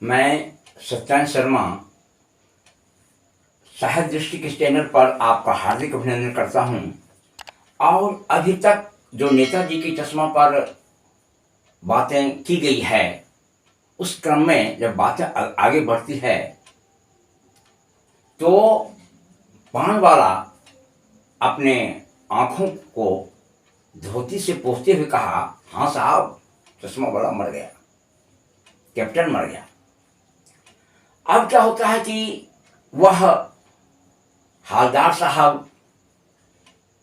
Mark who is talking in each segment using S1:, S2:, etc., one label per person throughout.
S1: मैं सत्यनारायण शर्मा साहित्य दृष्टि के चैनल पर आपका हार्दिक अभिनंदन करता हूं। और अभी तक जो नेताजी की चश्मा पर बातें की गई है, उस क्रम में जब बातें आगे बढ़ती है तो पान वाला अपने आंखों को धोती से पोंछते हुए कहा, हाँ साहब, चश्मा वाला मर गया, कैप्टन मर गया। अब क्या होता है कि वह हालदार साहब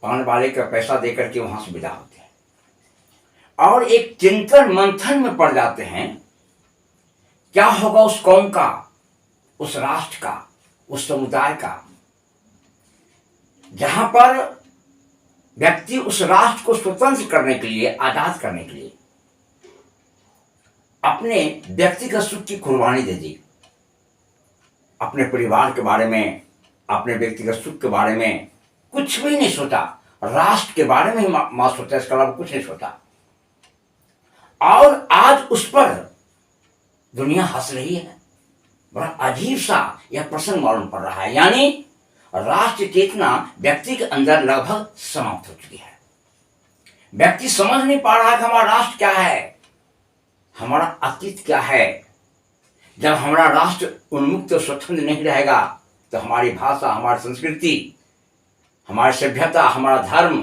S1: पान वाले का पैसा देकर के वहां से विदा होते हैं और एक चिंतन मंथन में पड़ जाते हैं, क्या होगा उस कौम का, उस राष्ट्र का, उस समुदाय का, जहां पर व्यक्ति उस राष्ट्र को स्वतंत्र करने के लिए, आजाद करने के लिए अपने व्यक्तिगत सुख की कुर्बानी दे दी। अपने परिवार के बारे में, अपने व्यक्तिगत सुख के बारे में कुछ भी नहीं सोचा, राष्ट्र के बारे में ही मां सोचा, इसके अलावा कुछ नहीं सोचा। और आज उस पर दुनिया हंस रही है। बड़ा अजीब सा यह प्रसंग मालूम पड़ रहा है। यानी राष्ट्र चेतना व्यक्ति के अंदर लगभग समाप्त हो चुकी है। व्यक्ति समझ नहीं पा रहा है कि हमारा राष्ट्र क्या है, हमारा अतीत क्या है। जब हमारा राष्ट्र उन्मुक्त और स्वतंत्र नहीं रहेगा तो हमारी भाषा, हमारी संस्कृति, हमारी सभ्यता, हमारा धर्म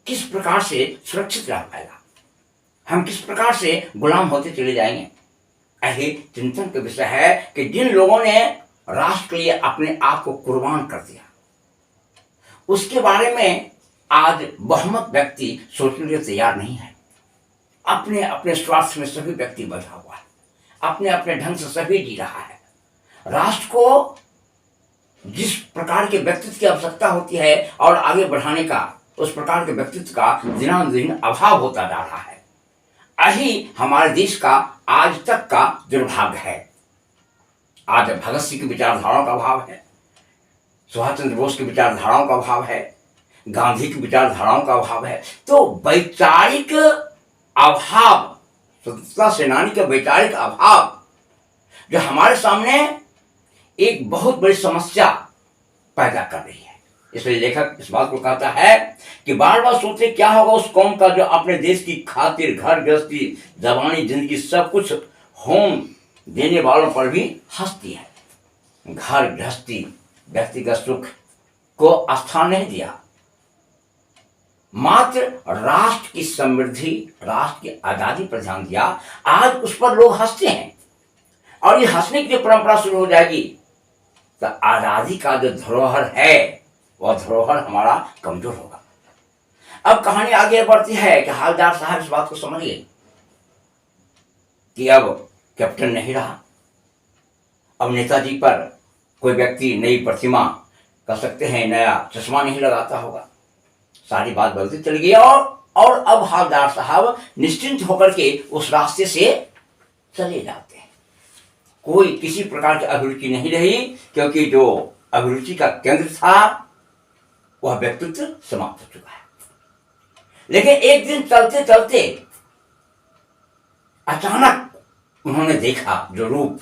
S1: किस प्रकार से सुरक्षित रह पाएगा, हम किस प्रकार से गुलाम होते चले जाएंगे। यही चिंतन का विषय है कि जिन लोगों ने राष्ट्र के लिए अपने आप को कुर्बान कर दिया, उसके बारे में आज बहुमत व्यक्ति सोचने के लिए तैयार नहीं है। अपने अपने स्वार्थ में सभी व्यक्ति बधा हुआ है, अपने अपने ढंग से सभी जी रहा है। राष्ट्र को जिस प्रकार के व्यक्तित्व की आवश्यकता होती है और आगे बढ़ाने का, उस प्रकार के व्यक्तित्व का दिनानुदिन अभाव होता जा रहा है। यही हमारे देश का आज तक का दुर्भाग्य है। आज भगत सिंह की विचारधाराओं का अभाव है, सुभाष चंद्र बोस की विचारधाराओं का अभाव है, गांधी की विचारधाराओं का अभाव है। तो वैचारिक अभाव, स्वतंत्रता सेनानी का वैचारिक अभाव जो हमारे सामने एक बहुत बड़ी समस्या पैदा कर रही है। इसलिए लेखक इस बात को कहता है कि बार बार सोचे क्या होगा उस कौम का जो अपने देश की खातिर घर गृहस्थी, जवानी, जिंदगी सब कुछ होम देने वालों पर भी हंसती है। घर गृहस्थी, व्यक्तिगत सुख को स्थान नहीं दिया, मात्र राष्ट्र की समृद्धि, राष्ट्र की आजादी पर ध्यान दिया। आज उस पर लोग हंसते हैं और ये हंसने की जो परंपरा शुरू हो जाएगी तो आजादी का जो धरोहर है वह धरोहर हमारा कमजोर होगा। अब कहानी आगे बढ़ती है कि हालदार साहब इस बात को समझ गए कि अब कैप्टन नहीं रहा, अब नेताजी पर कोई व्यक्ति नई प्रतिमा, कह सकते हैं नया चश्मा नहीं लगाता होगा। सारी बात बदलती चली गई और अब हालदार साहब निश्चिंत होकर के उस रास्ते से चले जाते हैं। कोई किसी प्रकार की अभिरुचि नहीं रही, क्योंकि जो अभिरुचि का केंद्र था वह व्यक्तित्व समाप्त हो चुका है। लेकिन एक दिन चलते चलते अचानक उन्होंने देखा जो रूप,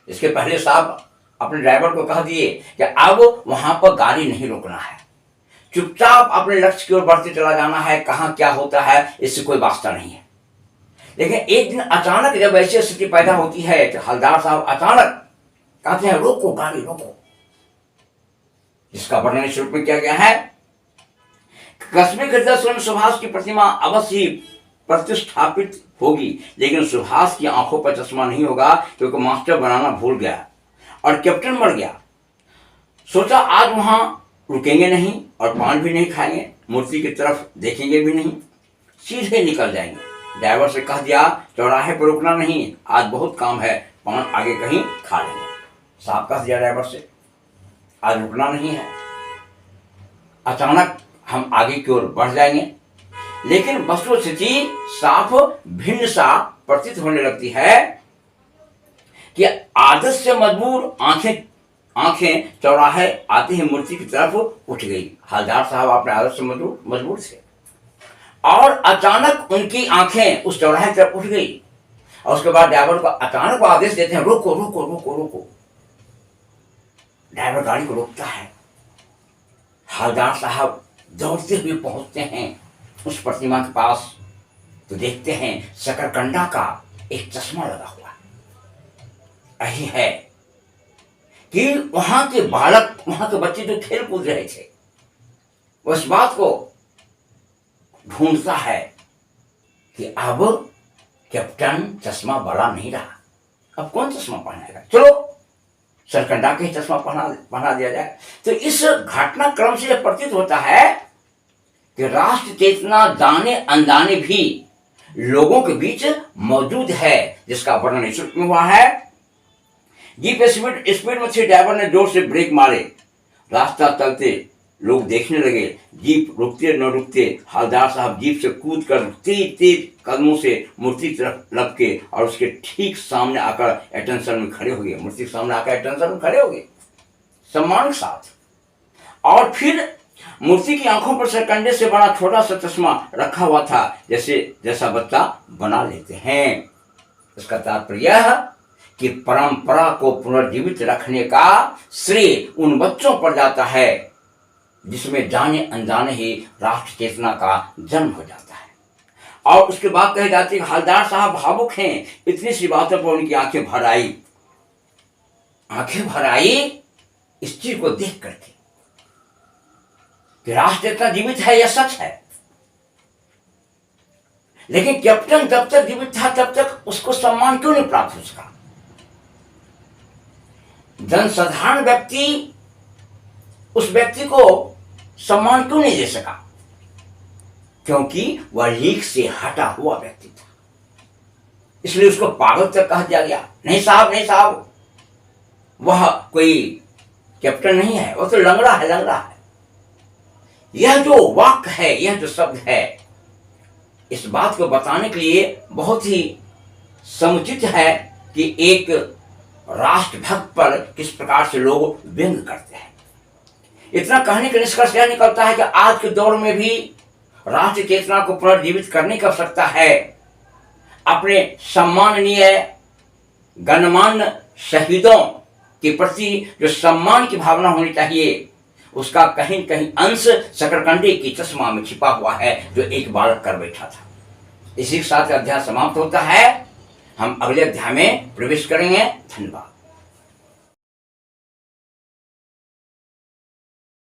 S1: इसके पहले साहब अपने ड्राइवर को कह दिए कि अब वहां पर गाड़ी नहीं रोकना है, चुपचाप अपने लक्ष्य की ओर बढ़ते चला जाना है, कहां क्या होता है इससे कोई वास्ता नहीं है। लेकिन एक दिन अचानक जब ऐसी स्थिति पैदा होती है कि हलदार साहब अचानक कहते हैं, रोको गाड़ी रोको। जिसका वर्णन इस रूप में किया गया है, कस्बे के दर्शन सुभाष की प्रतिमा अवश्य ही प्रतिष्ठापित होगी, लेकिन सुभाष की आंखों पर चश्मा नहीं होगा, क्योंकि मास्टर बनाना भूल गया और कैप्टन मर गया। सोचा आज वहां रुकेंगे नहीं और पान भी नहीं खाएंगे, मूर्ति की तरफ देखेंगे भी नहीं, सीधे निकल जाएंगे। ड्राइवर से कह दिया चौराहे पर रुकना नहीं, आज बहुत काम है, पान आगे कहीं खा लेंगे। साहब कह दिया ड्राइवर से आज रुकना नहीं है, अचानक हम आगे की ओर बढ़ जाएंगे। लेकिन वस्तुस्थिति साफ भिन्न सा प्रतीत होने लगती है कि आदत से मजबूर आंखें चौराहे आते ही मूर्ति की तरफ उठ गई। हालदार साहब अपने आदत से मजबूर थे और अचानक उनकी आंखें उस चौराहे की तरफ उठ गई। और उसके बाद ड्राइवर को अचानक वो आदेश देते हैं, रोको रोको रोको रोको। ड्राइवर गाड़ी को रोकता है। हवलदार साहब दौड़ते हुए पहुंचते हैं उस प्रतिमा के पास, तो देखते हैं शकरकंडा का एक चश्मा लगा हुआ है। यही है कि वहां के बालक, वहां के बच्चे जो खेल कूद रहे थे, उस बात को ढूंढता है कि अब कैप्टन चश्मा वाला नहीं रहा, अब कौन चश्मा पहनाएगा, चलो शकरकंडा के चश्मा पहना दिया जाए। तो इस घटनाक्रम से यह प्रतीत होता है कि राष्ट्र चेतना जाने अनजाने भी लोगों के बीच मौजूद है, जिसका वर्णन इस में हुआ है। जीप स्पीड में थी, ड्राइवर ने जोर से ब्रेक मारे, रास्ता चलते लोग देखने लगे, जीप रुकते न रुकते हवलदार साहब जीप से कूद कर तेज तेज कदमों से मूर्ति की तरफ लपके और उसके ठीक सामने आकर अटेंशन में खड़े हो गए। मूर्ति के सामने आकर अटेंशन में खड़े हो गए सम्मान के साथ। और फिर मूर्ति की आंखों पर शकरकंडे से बड़ा छोटा सा चश्मा रखा हुआ था, जैसा बच्चा बना लेते हैं। इसका तात्पर्य यह कि परंपरा को पुनर्जीवित रखने का श्रेय उन बच्चों पर जाता है जिसमें जाने अनजाने ही राष्ट्र चेतना का जन्म हो जाता है। और उसके बाद कही जाती है हवलदार साहब भावुक हैं, इतनी सी बातों पर उनकी आंखें भर आई इस चीज को देख करके कि राष्ट्र चेतना जीवित है, यह सच है। लेकिन कैप्टन जब तक जीवित था तब तक उसको सम्मान क्यों नहीं प्राप्त हो सका? जनसाधारण व्यक्ति उस व्यक्ति को सम्मान क्यों नहीं दे सका? क्योंकि वह लीक से हटा हुआ व्यक्ति था, इसलिए उसको पागल तक कह दिया गया। नहीं साहब, नहीं साहब, वह कोई कैप्टन नहीं है, वो तो लंगड़ा है। यह जो वाक्य है, यह जो शब्द है, इस बात को बताने के लिए बहुत ही समुचित है कि एक राष्ट्रभक्त पर किस प्रकार से लोग व्यंग करते हैं। इतना कहने का निष्कर्ष यह निकलता है कि आज के दौर में भी राष्ट्र चेतना को पुनर्जीवित करने की आवश्यकता है। अपने सम्माननीय गणमान्य शहीदों के प्रति जो सम्मान की भावना होनी चाहिए, उसका कहीं न कहीं अंश शकरकंडे की चश्मा में छिपा हुआ है जो एक बालक कर बैठा था। इसी के साथ अध्याय समाप्त होता है। हम अगले अध्याय में प्रवेश करेंगे। धन्यवाद।